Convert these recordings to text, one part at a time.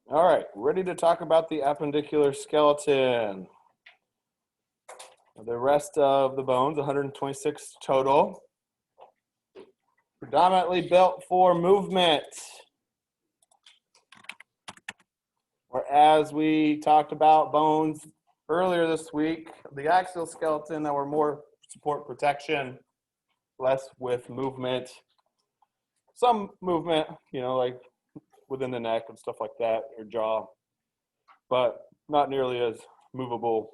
All right, ready to talk about the appendicular skeleton. The rest of the bones, 126 total, predominantly built for movement. Or as we talked about bones earlier this week, the axial skeleton that were more support protection, less with movement. Some movement, like within the neck and stuff like that, or jaw, but not nearly as movable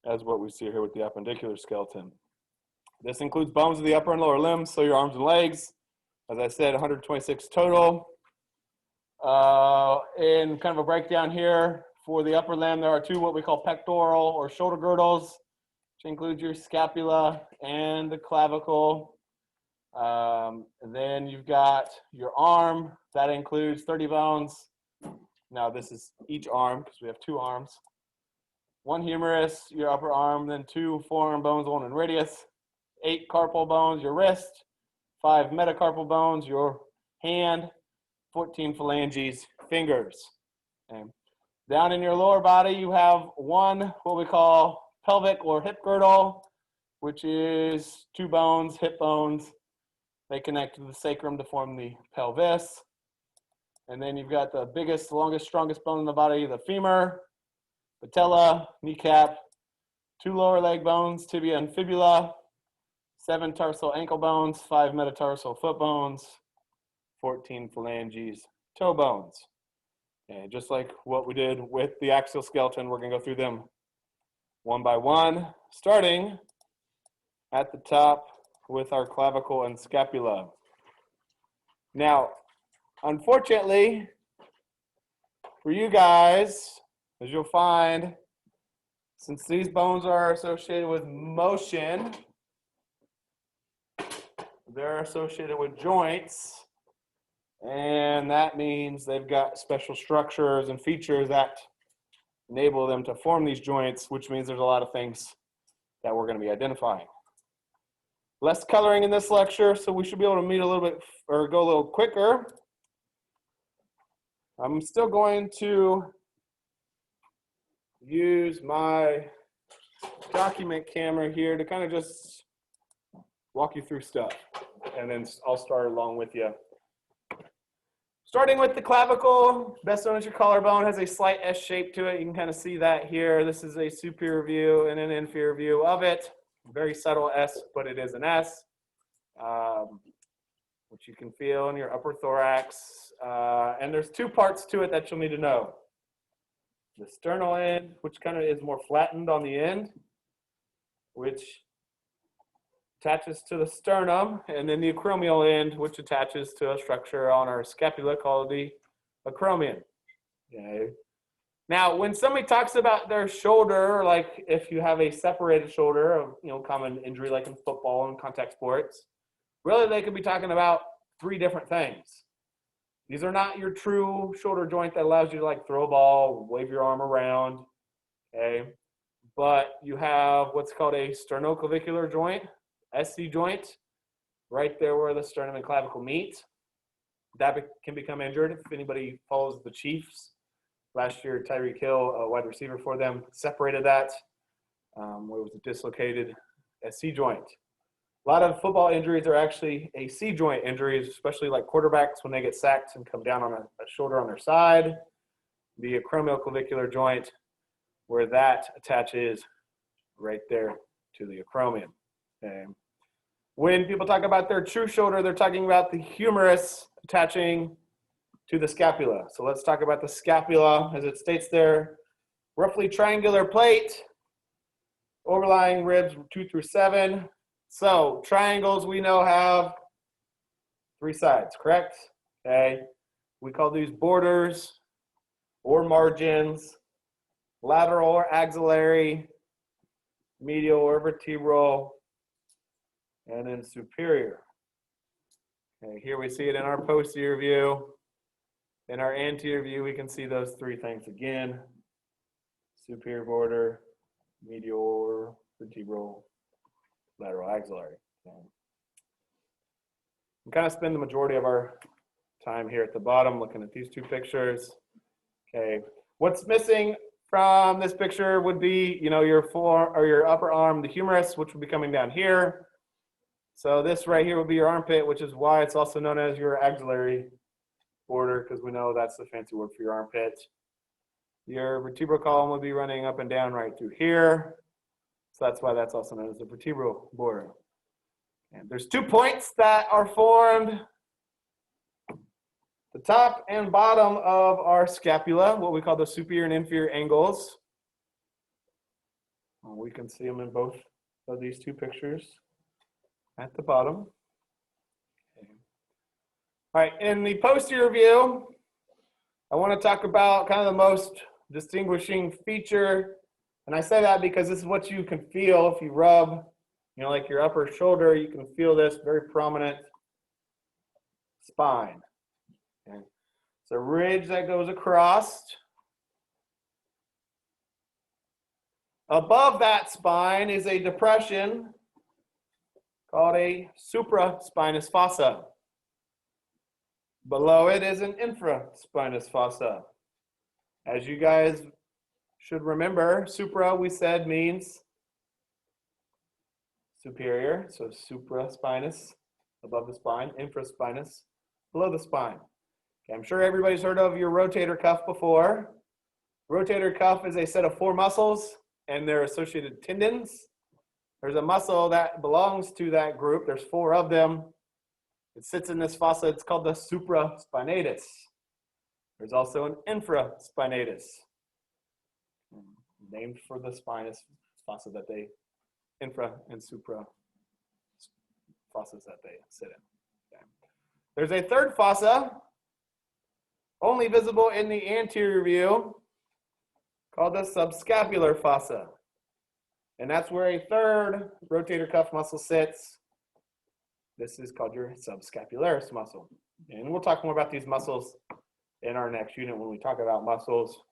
as what we see here with the appendicular skeleton. This includes bones of the upper and lower limbs, so your arms and legs. As I said, 126 total. In kind of a breakdown here, for the upper limb, there are two what we call pectoral or shoulder girdles, which includes your scapula and the clavicle. And then you've got your arm, that includes 30 bones. Now this is each arm because we have two arms. One humerus, your upper arm, then two forearm bones, one in radius, 8 carpal bones, your wrist, 5 metacarpal bones, your hand, 14 phalanges, fingers. Okay. Down in your lower body, you have one, what we call pelvic or hip girdle, which is 2 bones, hip bones. They connect to the sacrum to form the pelvis. And then you've got the biggest, longest, strongest bone in the body, the femur, patella, kneecap, 2 lower leg bones, tibia and fibula, 7 tarsal ankle bones, 5 metatarsal foot bones, 14 phalanges, toe bones. And just like what we did with the axial skeleton, we're going to go through them one by one, starting at the top with our clavicle and scapula. Now, unfortunately, for you guys, as you'll find, since these bones are associated with motion, they're associated with joints, and that means they've got special structures and features that enable them to form these joints, which means there's a lot of things that we're going to be identifying. Less coloring in this lecture, so we should be able to meet a little bit, or go a little quicker. I'm still going to use my document camera here to kind of just walk you through stuff, and then I'll start along with you. Starting with the clavicle, best known as your collarbone, has a slight S shape to it. You can kind of see that here. This is a superior view and an inferior view of it. Very subtle S, but it is an S, which you can feel in your upper thorax. And there's 2 parts to it that you'll need to know. The sternal end, which kind of is more flattened on the end, which attaches to the sternum, and then the acromial end, which attaches to a structure on our scapula called the acromion. Okay. Now, when somebody talks about their shoulder, like if you have a separated shoulder, common injury like in football and contact sports, really they could be talking about 3 different things. These are not your true shoulder joint that allows you to like throw a ball, wave your arm around, okay? But you have what's called a sternoclavicular joint, SC joint, right there where the sternum and clavicle meet. That can become injured if anybody follows the Chiefs. Last year, Tyreek Hill, a wide receiver for them, separated that, where it was a dislocated SC joint. A lot of football injuries are actually AC joint injuries, especially like quarterbacks when they get sacked and come down on a shoulder on their side. The acromioclavicular joint, where that attaches right there to the acromion. Okay. When people talk about their true shoulder, they're talking about the humerus attaching to the scapula. So let's talk about the scapula. As it states there, roughly triangular plate, overlying ribs 2 through 7. So triangles we know have 3 sides, correct? Okay. We call these borders or margins, lateral or axillary, medial or vertebral, and then superior. Okay, here we see it in our posterior view. In our anterior view, we can see those 3 things again: superior border, medial or vertebral, lateral axillary. Okay. We kind of spend the majority of our time here at the bottom looking at these 2 pictures. Okay. What's missing from this picture would be, your upper arm, the humerus, which would be coming down here. So this right here would be your armpit, which is why it's also known as your axillary border, because we know that's the fancy word for your armpit. Your vertebral column would be running up and down right through here. So that's why that's also known as the vertebral border. And there's 2 points that are formed, the top and bottom of our scapula, what we call the superior and inferior angles. We can see them in both of these 2 pictures at the bottom. Okay. All right, in the posterior view, I want to talk about kind of the most distinguishing feature. And I say that because this is what you can feel if you rub, like your upper shoulder, you can feel this very prominent spine. Okay. It's a ridge that goes across. Above that spine is a depression called a supraspinous fossa. Below it is an infraspinous fossa. As you guys should remember, supra, we said, means superior, so supraspinous, above the spine, infraspinous, below the spine. Okay, I'm sure everybody's heard of your rotator cuff before. Rotator cuff is a set of 4 muscles and their associated tendons. There's a muscle that belongs to that group. There's 4 of them. It sits in this fossa. It's called the supraspinatus. There's also an infraspinatus, named for the spinous fossa that they, infra and supra fossas that they sit in. Okay. There's a third fossa, only visible in the anterior view, called the subscapular fossa. And that's where a third rotator cuff muscle sits. This is called your subscapularis muscle. And we'll talk more about these muscles in our next unit when we talk about muscles.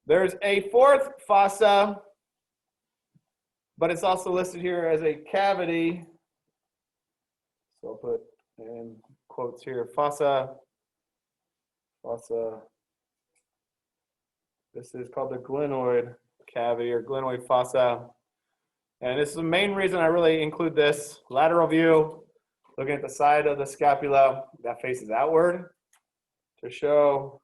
There's a fourth fossa, but it's also listed here as a cavity. So I'll put in quotes here, fossa. This is called the glenoid cavity or glenoid fossa. And this is the main reason I really include this lateral view, looking at the side of the scapula that faces outward to show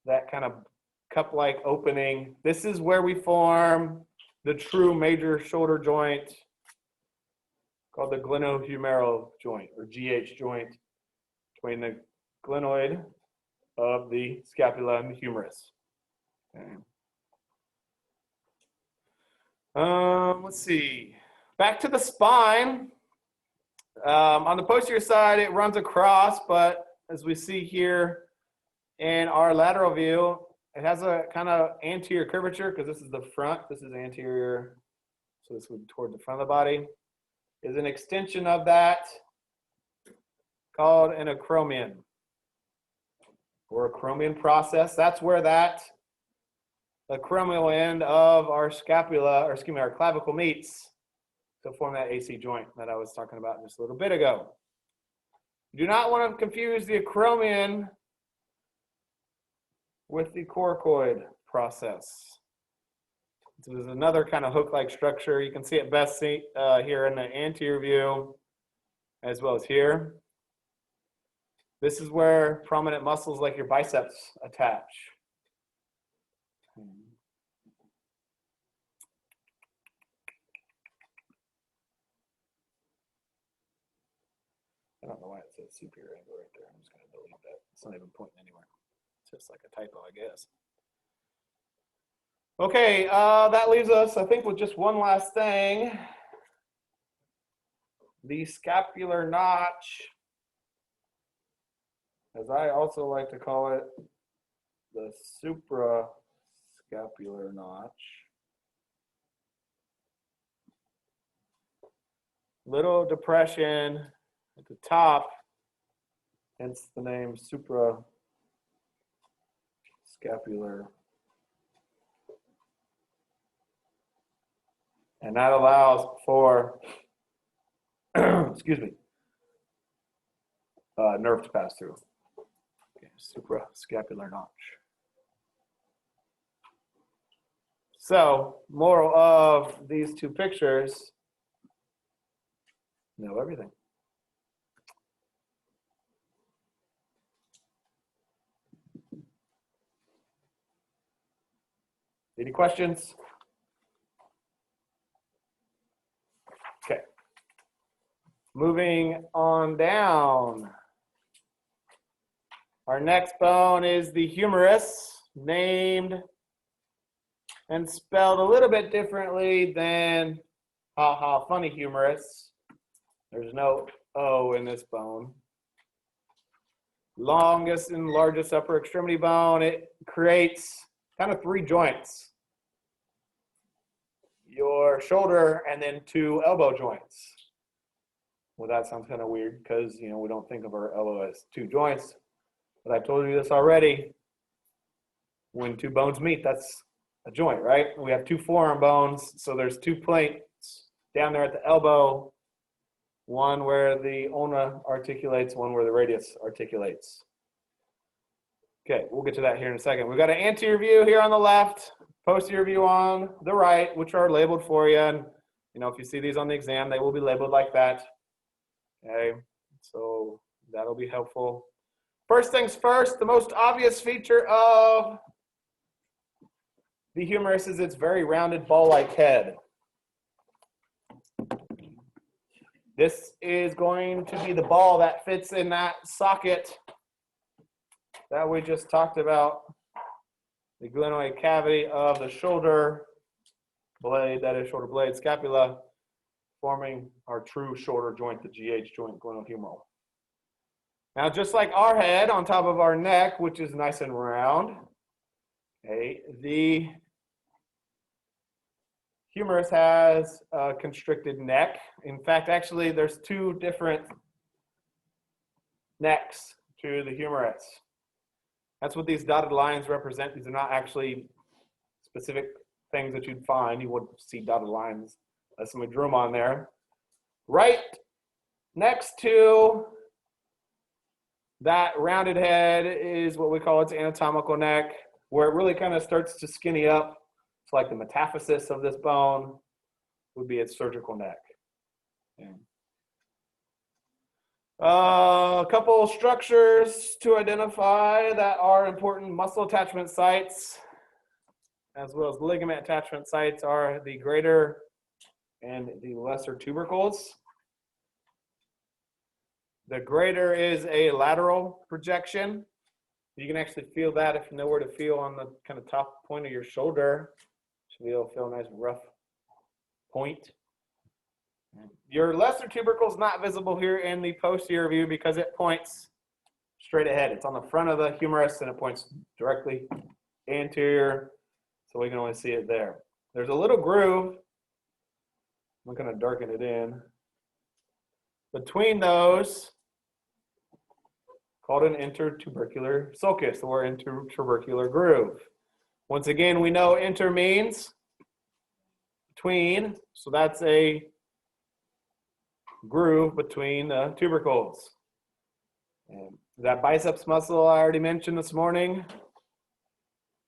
that kind of cup-like opening. This is where we form the true major shoulder joint called the glenohumeral joint or GH joint between the glenoid of the scapula and the humerus. Okay. Let's see. Back to the spine. On the posterior side, it runs across, but as we see here in our lateral view, it has a kind of anterior curvature because this is the front. This is anterior, so this would be toward the front of the body. Is an extension of that called an acromion or acromion process. That's where that acromial end of our scapula, or excuse me, our clavicle meets to form that AC joint that I was talking about just a little bit ago. You do not want to confuse the acromion with the coracoid process. This is another kind of hook-like structure. You can see it best here in the anterior view as well as here. This is where prominent muscles like your biceps attach. I don't know why it says superior angle right there. I'm just going to delete that. It's not even pointing anywhere. It's just like a typo, I guess. Okay, that leaves us, I think, with just one last thing. The scapular notch, as I also like to call it, the suprascapular notch. Little depression at the top, hence the name suprascapular. And that allows for, excuse me, nerve to pass through. Okay, suprascapular notch. So, moral of these two pictures, know everything. Any questions? Okay. Moving on down. Our next bone is the humerus, named and spelled a little bit differently than funny humerus. There's no O in this bone. Longest and largest upper extremity bone. It creates kind of three joints. Your shoulder and then two elbow joints. Well, that sounds kind of weird because, we don't think of our elbow as two joints. But I told you this already. When two bones meet, that's a joint, right? We have two forearm bones, so there's two plates down there at the elbow, one where the ulna articulates, one where the radius articulates. Okay, we'll get to that here in a second. We've got an anterior view here on the left, posterior view on the right, which are labeled for you. And, if you see these on the exam, they will be labeled like that. Okay, so that'll be helpful. First things first, the most obvious feature of the humerus is its very rounded ball-like head. This is going to be the ball that fits in that socket that we just talked about, the glenoid cavity of the shoulder blade, that is shoulder blade, scapula, forming our true shoulder joint, the GH joint, glenohumeral. Now, just like our head on top of our neck, which is nice and round, okay, the humerus has a constricted neck. In fact, actually, there's two different necks to the humerus. That's what these dotted lines represent. These are not actually specific things that you'd find. You wouldn't see dotted lines unless somebody drew them on there. Right next to that rounded head is what we call its anatomical neck, where it really kind of starts to skinny up. It's like the metaphysis of this bone would be its surgical neck. Okay. A couple structures to identify that are important muscle attachment sites, as well as ligament attachment sites, are the greater and the lesser tubercles. The greater is a lateral projection. You can actually feel that if you know where to feel on the kind of top point of your shoulder. Should be able to feel a nice rough point. Your lesser tubercle is not visible here in the posterior view because it points straight ahead. It's on the front of the humerus and it points directly anterior, so we can only see it there. There's a little groove. I'm going to darken it in. Between those, called an intertubercular sulcus or intertubercular groove. Once again, we know inter means between, so that's a groove between the tubercles. And that biceps muscle I already mentioned this morning,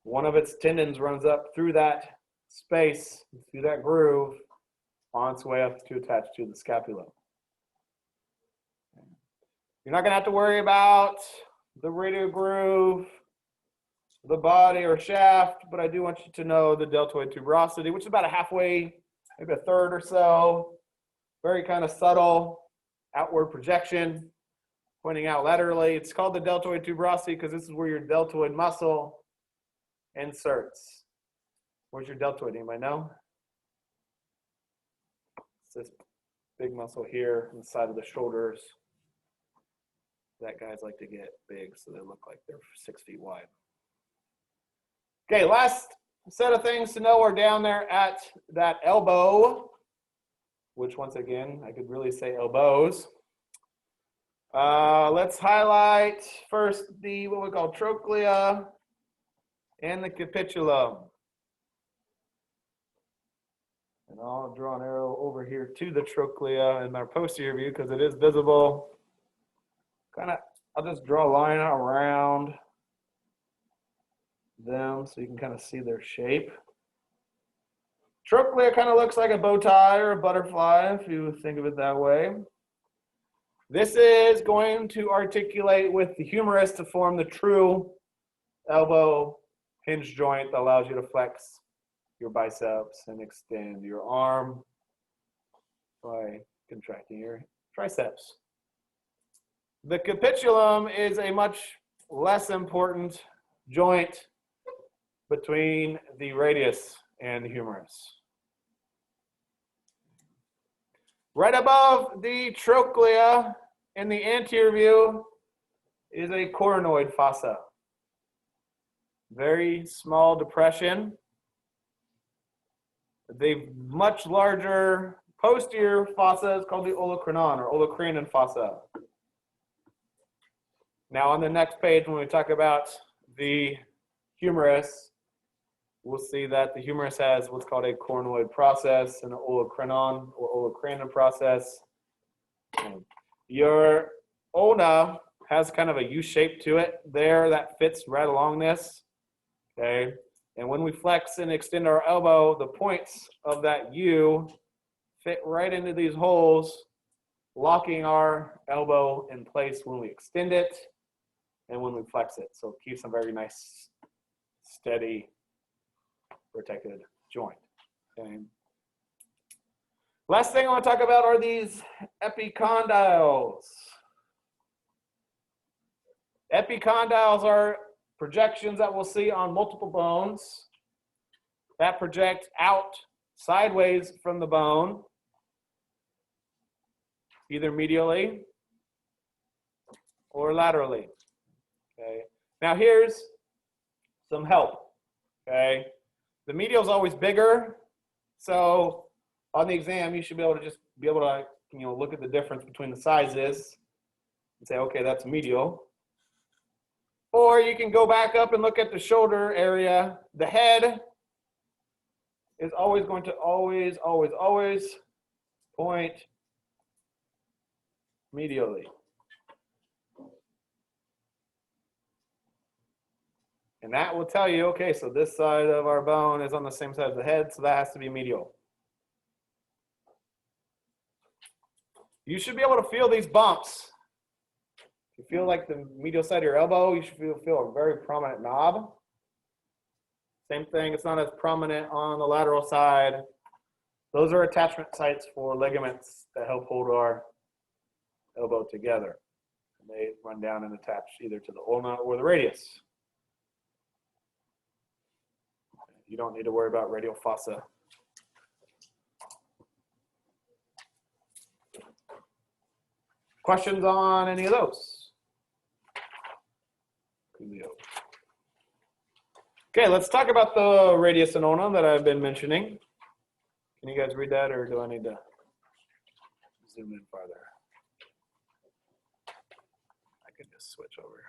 one of its tendons runs up through that space, through that groove, on its way up to attach to the scapula. You're not going to have to worry about the radial groove, the body or shaft, but I do want you to know the deltoid tuberosity, which is about a halfway, maybe a third or so. Very kind of subtle outward projection, pointing out laterally. It's called the deltoid tuberosity because this is where your deltoid muscle inserts. Where's your deltoid? Anybody know? It's this big muscle here on the side of the shoulders. That guys like to get big so they look like they're 6 feet wide. Okay, last set of things to know are down there at that elbow, which once again, I could really say elbows. Let's highlight first the what we call trochlea and the capitulum. And I'll draw an arrow over here to the trochlea in our posterior view because it is visible. Kind of I'll just draw a line around them so you can kind of see their shape. Trochlea kind of looks like a bow tie or a butterfly, if you think of it that way. This is going to articulate with the humerus to form the true elbow hinge joint that allows you to flex your biceps and extend your arm by contracting your triceps. The capitulum is a much less important joint between the radius and the humerus. Right above the trochlea in the anterior view is a coronoid fossa. Very small depression. The much larger posterior fossa is called the olecranon or olecranon fossa. Now on the next page, when we talk about the humerus, we'll see that the humerus has what's called a coronoid process and an olecranon or olecranon process. Your ulna has kind of a U shape to it there that fits right along this. Okay, and when we flex and extend our elbow, the points of that U fit right into these holes, locking our elbow in place when we extend it and when we flex it. So it keeps a very nice, steady, protected joint. Okay. Last thing I want to talk about are these epicondyles. Epicondyles are projections that we'll see on multiple bones that project out sideways from the bone, either medially or laterally. Okay. Now here's some help. Okay. The medial is always bigger, so on the exam you should be able to look at the difference between the sizes and say, okay, that's medial. Or you can go back up and look at the shoulder area. The head is always going to always point medially. And that will tell you, okay, so this side of our bone is on the same side as the head, so that has to be medial. You should be able to feel these bumps. If you feel like the medial side of your elbow, you should feel a very prominent knob. Same thing, it's not as prominent on the lateral side. Those are attachment sites for ligaments that help hold our elbow together. And they run down and attach either to the ulna or the radius. You don't need to worry about radial fossa. Questions on any of those? Okay, let's talk about the radius and ulna that I've been mentioning. Can you guys read that, or do I need to zoom in farther? I could just switch over.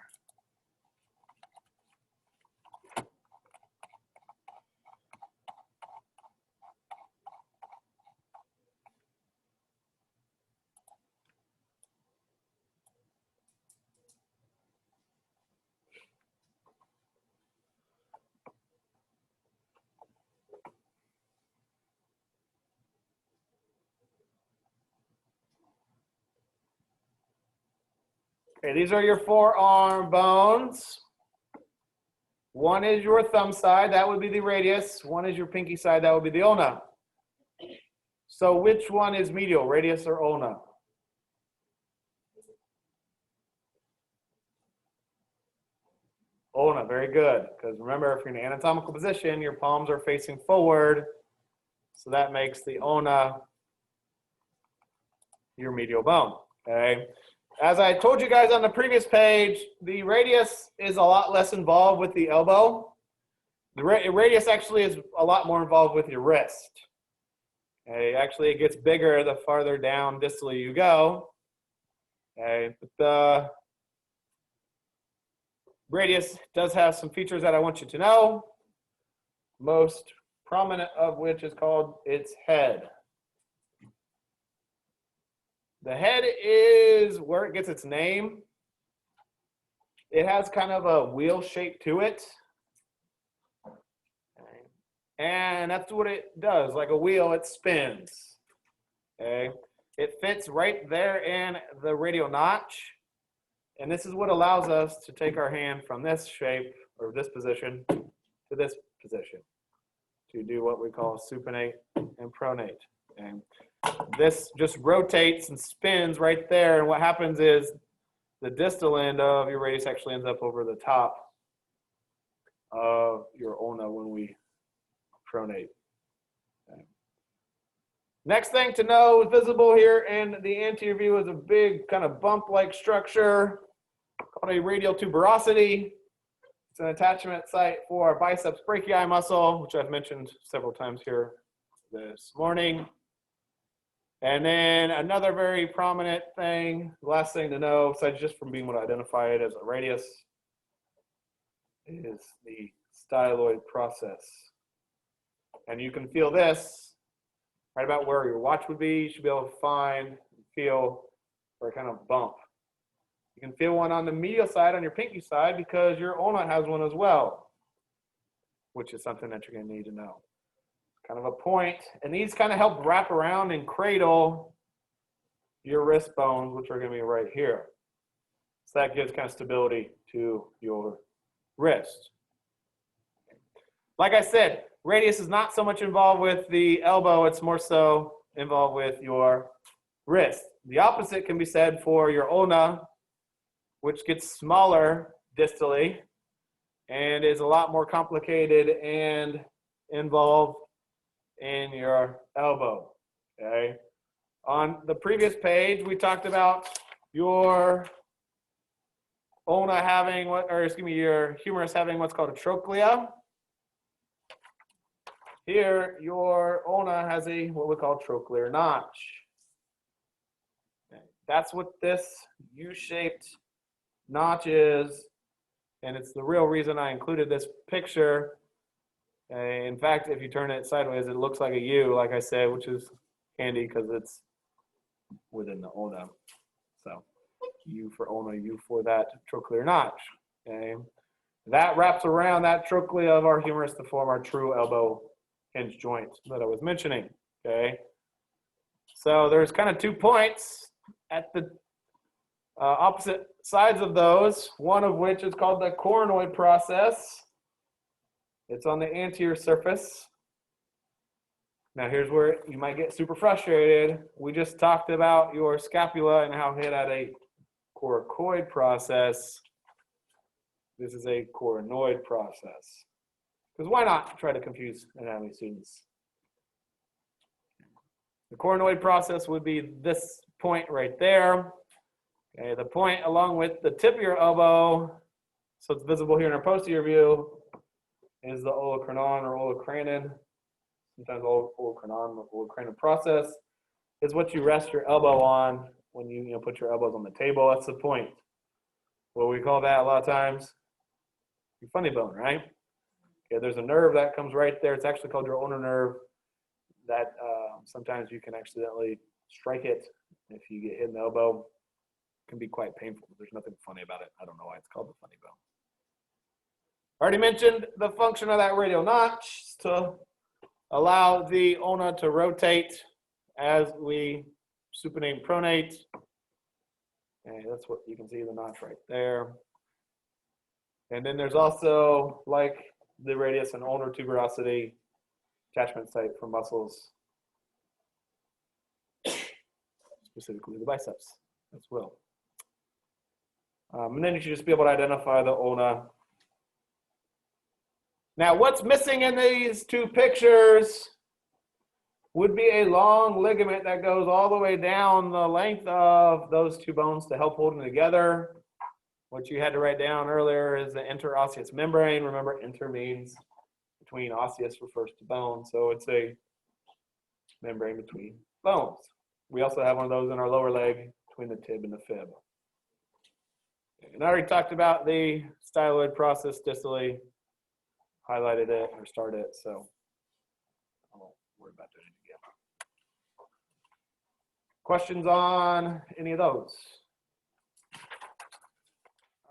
Okay, these are your forearm bones. One is your thumb side, that would be the radius. One is your pinky side, that would be the ulna. So which one is medial, radius or ulna? Ulna, very good. Because remember, if you're in an anatomical position, your palms are facing forward. So that makes the ulna your medial bone, okay? As I told you guys on the previous page, the radius is a lot less involved with the elbow. The radius actually is a lot more involved with your wrist. Okay, actually it gets bigger the farther down distally you go. Okay, but the radius does have some features that I want you to know. Most prominent of which is called its head. The head is where it gets its name. it has kind of a wheel shape to it. Okay. And that's what it does. Like a wheel, it spins. Okay. It fits right there in the radial notch. And this is what allows us to take our hand from this shape or this position to this position to do what we call supinate and pronate. And this just rotates and spins right there. And what happens is the distal end of your radius actually ends up over the top of your ulna when we pronate. Okay. Next thing to know, visible here in the anterior view is a big kind of bump-like structure called a radial tuberosity. It's an attachment site for our biceps brachii muscle, which I've mentioned several times here this morning. And then another very prominent thing, last thing to know, besides just from being able to identify it as a radius, is the styloid process. And you can feel this right about where your watch would be. You should be able to find and feel for a kind of bump. You can feel one on the medial side, on your pinky side, because your ulna has one as well, which is something that you're going to need to know. Kind of a point, and these kind of help wrap around and cradle your wrist bones, which are going to be right here. So that gives kind of stability to your wrist. Like I said, radius is not so much involved with the elbow, it's more so involved with your wrist. The opposite can be said for your ulna, which gets smaller distally and is a lot more complicated and involved in your elbow. Okay. On the previous page, we talked about your ulna having your humerus having what's called a trochlea. Here, your ulna has what we call trochlear notch. Okay. That's what this U-shaped notch is, and it's the real reason I included this picture. In fact, if you turn it sideways, it looks like a U, like I said, which is handy because it's within the ulna. So U for ulna, U for that trochlear notch. Okay, that wraps around that trochlea of our humerus to form our true elbow hinge joint that I was mentioning. Okay, so there's kind of 2 points at the opposite sides of those, one of which is called the coronoid process. It's on the anterior surface. Now here's where you might get super frustrated. We just talked about your scapula and how it had a coracoid process. This is a coronoid process. Because why not try to confuse anatomy students? The coronoid process would be this point right there. Okay, the point along with the tip of your elbow, so it's visible here in our posterior view, is the olecranon or olecranon. Sometimes olecranon or olecranon process is what you rest your elbow on when you put your elbows on the table. That's the point. What we call that a lot of times, your funny bone, right? Okay, there's a nerve that comes right there. It's actually called your ulnar nerve. That sometimes you can accidentally strike it if you get hit in the elbow. It can be quite painful. There's nothing funny about it. I don't know why it's called the funny bone. Already mentioned the function of that radial notch to allow the ulna to rotate as we supinate and pronate. And that's what you can see, the notch right there. And then there's also, like the radius and ulnar tuberosity, attachment site for muscles, specifically the biceps as well. And then you should just be able to identify the ulna. Now, what's missing in these 2 pictures would be a long ligament that goes all the way down the length of those 2 bones to help hold them together. What you had to write down earlier is the interosseous membrane. Remember, inter means between, osseous refers to bone, so it's a membrane between bones. We also have one of those in our lower leg between the tib and the fib. And I already talked about the styloid process distally, highlighted it or started it, so I won't worry about doing it again. Questions on any of those?